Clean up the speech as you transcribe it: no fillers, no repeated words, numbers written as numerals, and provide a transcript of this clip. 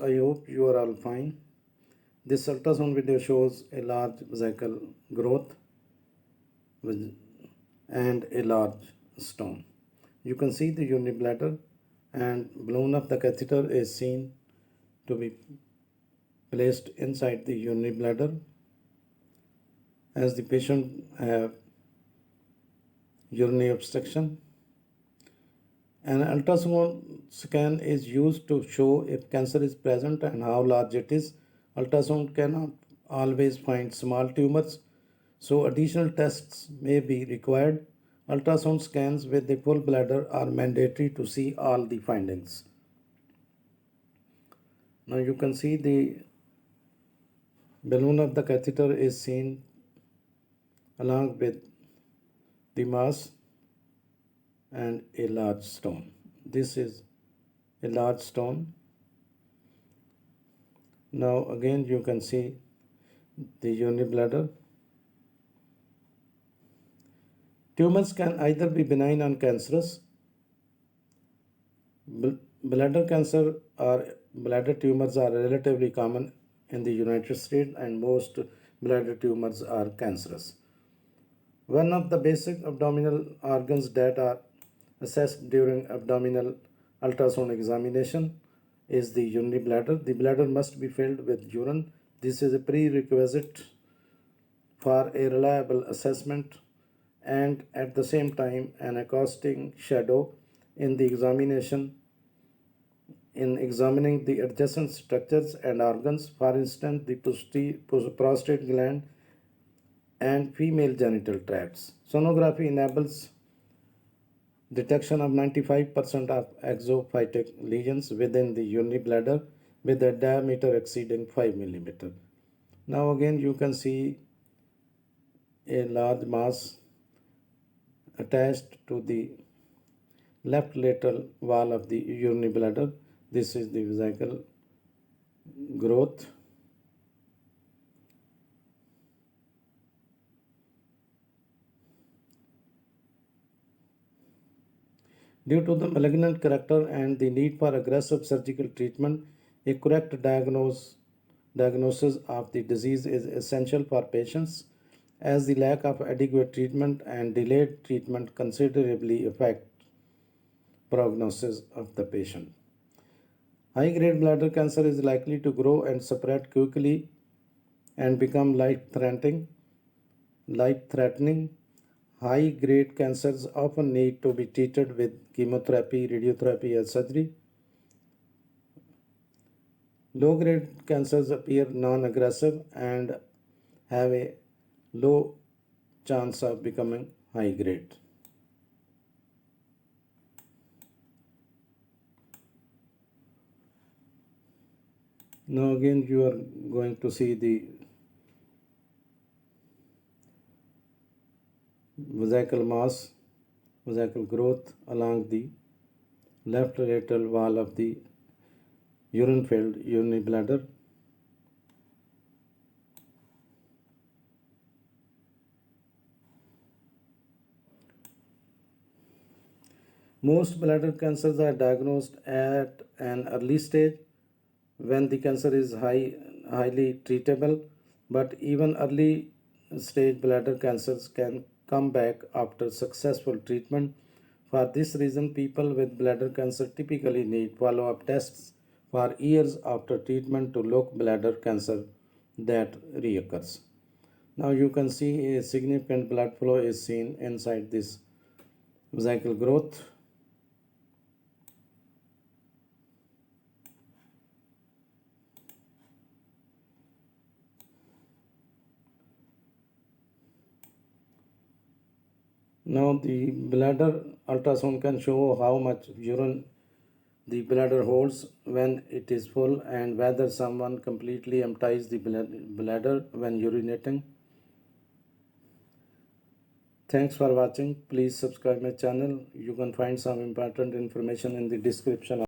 I hope you are all fine. This ultrasound video shows a large vesicle growth and a large stone. You can see the urinary bladder and balloon of the catheter is seen to be placed inside the urinary bladder as the patient have urinary obstruction. An ultrasound scan is used to show if cancer is present and how large it is. Ultrasound cannot always find small tumors, so additional tests may be required. Ultrasound scans with the full bladder are mandatory to see all the findings. Now you can see the balloon of the catheter is seen along with the mass and a large stone. This is a large stone. Now again you can see the urinary bladder. Tumors can either be benign or cancerous. Bladder cancer or bladder tumors are relatively common in the United States, and most bladder tumors are cancerous. One of the basic abdominal organs that are assessed during abdominal ultrasound examination is the urinary bladder. The bladder must be filled with urine. This is a prerequisite for a reliable assessment and at the same time an accosting shadow in the examination in examining the adjacent structures and organs, for instance the prostate gland and female genital tracts. Sonography enables detection of 95% of exophytic lesions within the urinary bladder with a diameter exceeding 5 mm. Now again you can see a large mass attached to the left lateral wall of the urinary bladder. This is the vesicle growth. Due to the malignant character and the need for aggressive surgical treatment, a correct diagnosis of the disease is essential for patients, as the lack of adequate treatment and delayed treatment considerably affect prognosis of the patient. High-grade bladder cancer is likely to grow and spread quickly and become life-threatening. High-grade cancers often need to be treated with chemotherapy, radiotherapy, or surgery. Low-grade cancers appear non-aggressive and have a low chance of becoming high-grade. Now again you are going to see the vesicle mass, vesicle growth along the left lateral wall of the urine-filled urinary bladder. Most bladder cancers are diagnosed at an early stage when the cancer is highly treatable, but even early stage bladder cancers can come back after successful treatment. For this reason, people with bladder cancer typically need follow-up tests for years after treatment to look bladder cancer that reoccurs. Now you can see a significant blood flow is seen inside this vesicle growth. Now the bladder ultrasound can show how much urine the bladder holds when it is full and whether someone completely empties the bladder when urinating. Thanks for watching. Please subscribe my channel. You can find some important information in the description.